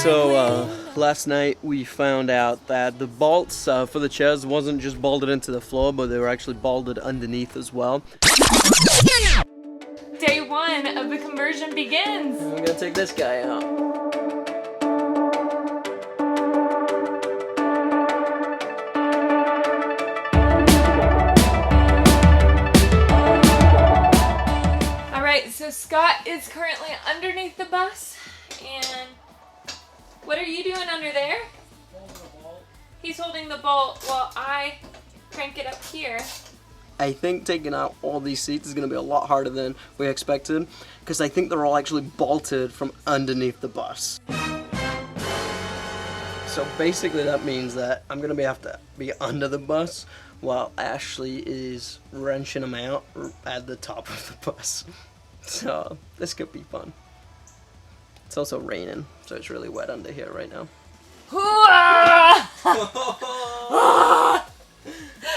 So last night we found out that the bolts for the chairs wasn't just bolted into the floor, but they were actually bolted underneath as well. Day one of the conversion begins. I'm gonna take this guy out. Alright, so Scott is currently underneath the bus, and what are you doing under there? Holding the bolt. He's holding the bolt while I crank it up here. I think taking out all these seats is going to be a lot harder than we expected, because I think they're all actually bolted from underneath the bus. So basically that means that I'm going to have to be under the bus while Ashley is wrenching them out at the top of the bus. So this could be fun. It's also raining, so it's really wet under here right now.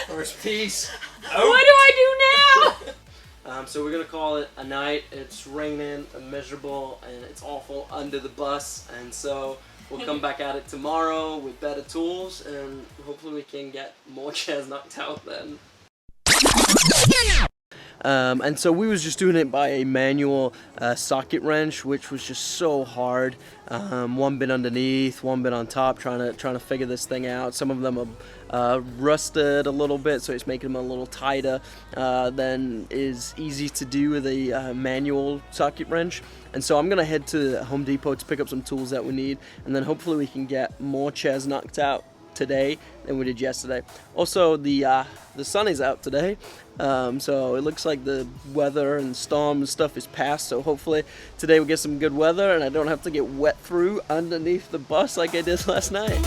First piece. Oh. What do I do now? So we're gonna call it a night. It's raining and miserable and it's awful under the bus, and so we'll come back at it tomorrow with better tools, and hopefully we can get more chairs knocked out then. And so we was just doing it by a manual socket wrench, which was just so hard. One bit underneath, one bit on top, trying to figure this thing out. Some of them are rusted a little bit, so it's making them a little tighter than is easy to do with a manual socket wrench. And so I'm gonna head to Home Depot to pick up some tools that we need, and then hopefully we can get more chairs knocked out today than we did yesterday. Also, the sun is out today, so it looks like the weather and storm and stuff is past, so hopefully today we get some good weather and I don't have to get wet through underneath the bus like I did last night.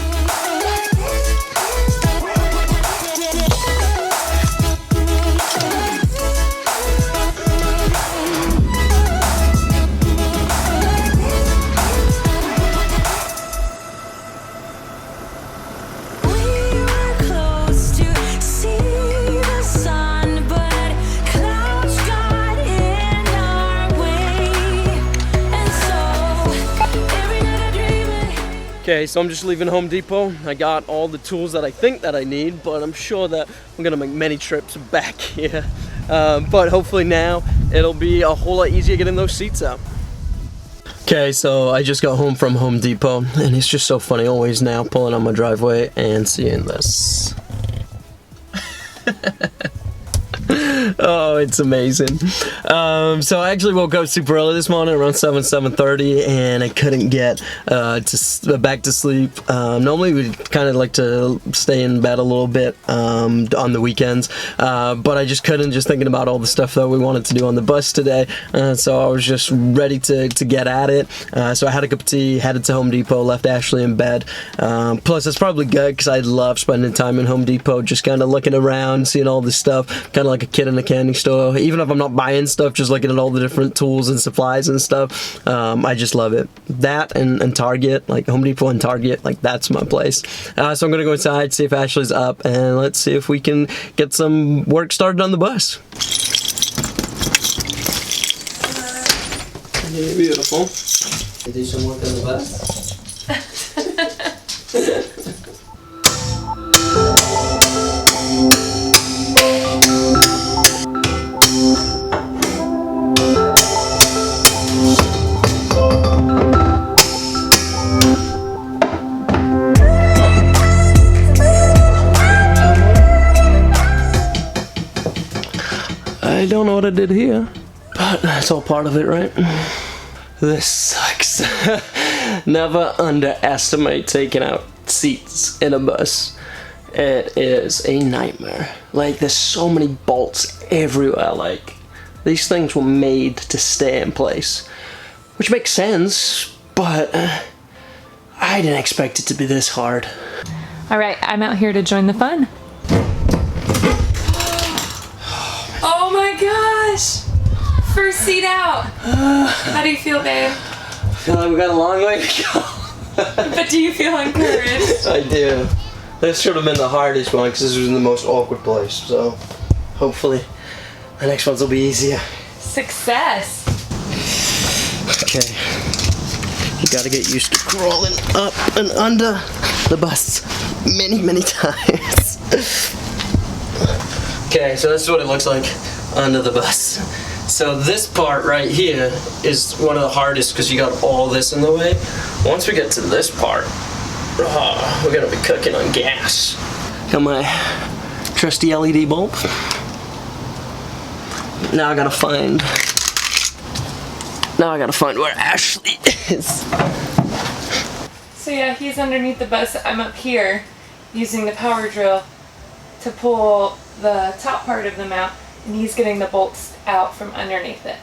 Okay, so I'm just leaving Home Depot. I got all the tools that I think that I need, but I'm sure that we're gonna make many trips back here. But hopefully now it'll be a whole lot easier getting those seats out. Okay, so I just got home from Home Depot, and it's just so funny always now pulling on my driveway and seeing this. Oh, it's amazing. So I actually woke up super early this morning, around 7:30, and I couldn't get back to sleep. Normally we kind of like to stay in bed a little bit on the weekends, but I just couldn't, just thinking about all the stuff that we wanted to do on the bus today. So I was just ready to get at it. So I had a cup of tea, headed to Home Depot, left Ashley in bed. Plus it's probably good because I love spending time in Home Depot, just kind of looking around, seeing all this stuff, kind of like a kid in a candy store. Even if I'm not buying stuff, just looking at all the different tools and supplies and stuff. I just love it. That and Target, like Home Depot and Target, like that's my place. So I'm gonna go inside, see if Ashley's up, and let's see if we can get some work started on the bus. Beautiful. You do some work on the bus? I don't know what I did here, but that's all part of it, right? This sucks. Never underestimate taking out seats in a bus. It is a nightmare. Like, there's so many bolts everywhere. Like, these things were made to stay in place, which makes sense, but I didn't expect it to be this hard. All right, I'm out here to join the fun. Oh my gosh! First seat out. How do you feel, babe? I feel like we got a long way to go. But do you feel encouraged? I do. This should have been the hardest one because this was in the most awkward place. So hopefully the next ones will be easier. Success. Okay. You gotta get used to crawling up and under the bus many times. Okay, so this is what it looks like under the bus. So this part right here is one of the hardest because you got all this in the way. Once we get to this part, we're gonna be cooking on gas. Got my trusty LED bulb. Now I gotta find where Ashley is. So yeah, he's underneath the bus. I'm up here using the power drill to pull the top part of the mount, and he's getting the bolts out from underneath it.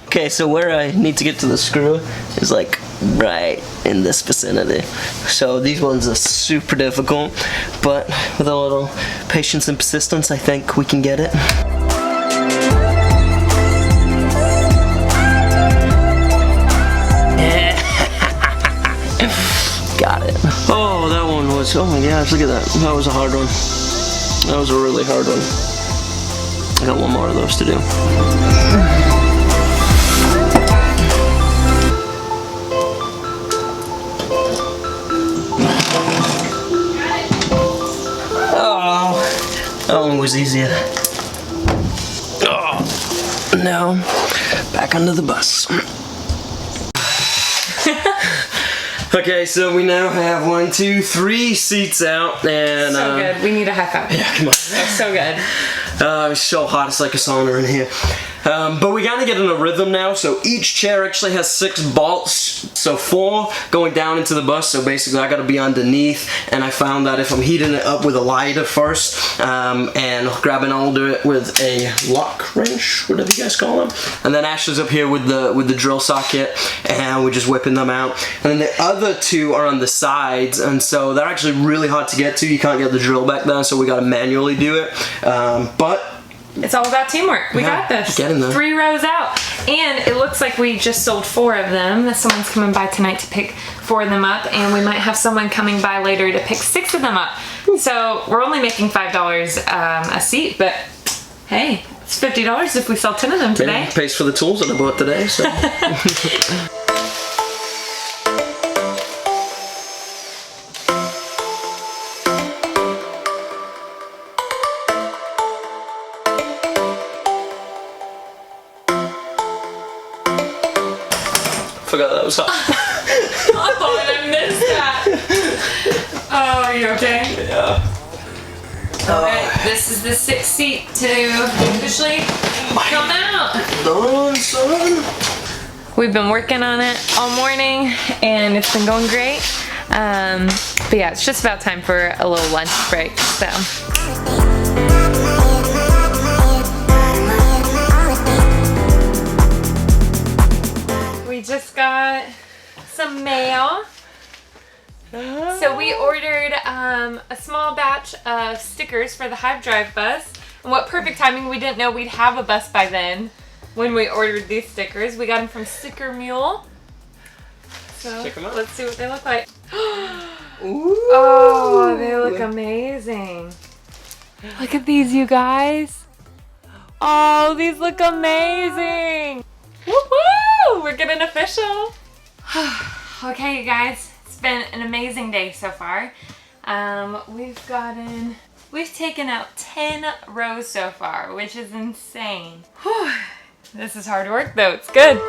Okay, so where I need to get to the screw is like right in this vicinity. So these ones are super difficult, but with a little patience and persistence, I think we can get it. Got it. Oh, that one was, oh my gosh, look at that. That was a hard one. That was a really hard one. I got one more of those to do. Oh, that one was easier. Oh, now back under the bus. Okay, so we now have 1, 2, 3 seats out, and So good. We need a high five. yeah, come on. That's so good. It's so hot, it's like a sauna in here. But we gotta get in a rhythm now, so each chair actually has 6 bolts, so 4 going down into the bus, so basically I gotta be underneath, and I found that if I'm heating it up with a lighter first, and grabbing hold of it with a lock wrench, whatever you guys call them, and then Ashley's up here with the drill socket, and we're just whipping them out, and then the other 2 are on the sides, and so they're actually really hard to get to. You can't get the drill back there, so we gotta manually do it, but it's all about teamwork. We got this. Get in there. 3 rows out. And it looks like we just sold 4 of them. Someone's coming by tonight to pick 4 of them up, and we might have someone coming by later to pick 6 of them up. So we're only making $5 a seat, but hey, it's $50 if we sell 10 of them today. Yeah, pays for the tools that I bought today, so. Forgot that was hot. I thought I missed that. Oh, are you okay? Yeah. Alright, this is the 6th seat to officially come out. Done, son. We've been working on it all morning, and it's been going great. But yeah, it's just about time for a little lunch break, so. We just got some mail. So we ordered a small batch of stickers for the Hive Drive bus. And what perfect timing, we didn't know we'd have a bus by then when we ordered these stickers. We got them from Sticker Mule. So Check them out. let's see what they look like. Ooh. Oh, they look amazing. Look at these, you guys. Oh, these look amazing. Woo-hoo! We're getting official. Okay, you guys. It's been an amazing day so far. We've taken out 10 rows so far, which is insane. Whew. This is hard work though, it's good.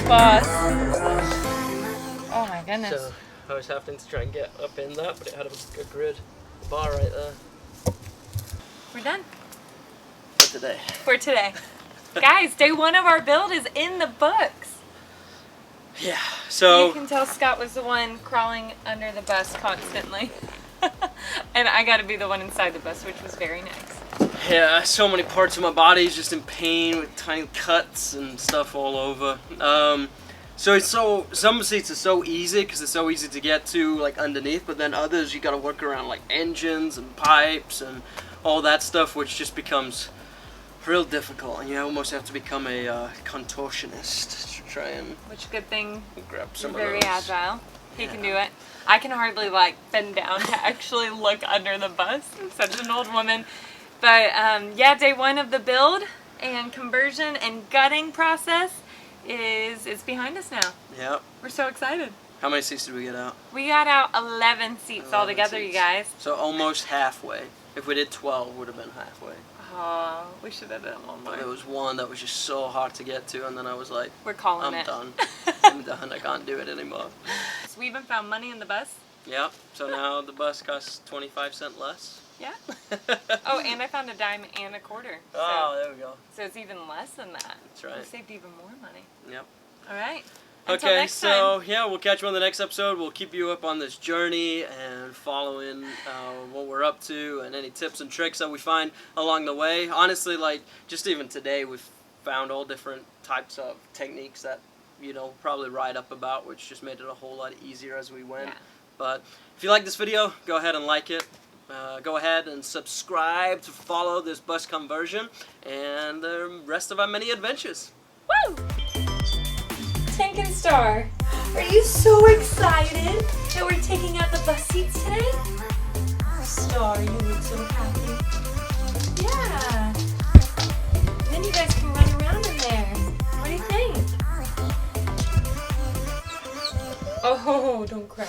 Boss. Oh my goodness. So I was having to try and get up in that, but it had a grid bar right there. We're done. For today. For today. Guys, day 1 of our build is in the books. Yeah, so. You can tell Scott was the one crawling under the bus constantly. And I got to be the one inside the bus, which was very nice. Yeah, so many parts of my body is just in pain with tiny cuts and stuff all over. So some seats are so easy because it's so easy to get to, like underneath, but then others you got to work around like engines and pipes and all that stuff, which just becomes real difficult, and you almost have to become a contortionist to try and Which good thing grab some you're of very those. agile. He can do it. I can hardly like bend down to actually look under the bus. I'm such an old woman. But yeah, day one of the build and conversion and gutting process is behind us now. Yep. We're so excited. How many seats did we get out? We got out 11 seats 11 altogether, you seats. guys. So almost halfway. If we did 12, would have been halfway. Oh, we should have done one But more. there was one that was just so hard to get to, and then I was like, We're calling I'm it. done. I'm done. I can't do it anymore. So we even found money in the bus. Yep. So now the bus costs 25 cents less. Yeah. Oh, and I found a dime and a quarter. So, Oh, there we go. so it's even less than that. That's right. We saved even more money. Yep. All right. Until Okay, next so time. yeah, we'll catch you on the next episode. We'll keep you up on this journey and following what we're up to and any tips and tricks that we find along the way. Honestly, like just even today, we've found all different types of techniques that probably write up about, which just made it a whole lot easier as we went. Yeah. But if you like this video, go ahead and like it. Go ahead and subscribe to follow this bus conversion and the rest of our many adventures. Woo! Tank and Star, are you so excited that we're taking out the bus seats today? Star, you look so happy. Yeah. And then you guys can run around in there. What do you think? Oh, don't cry.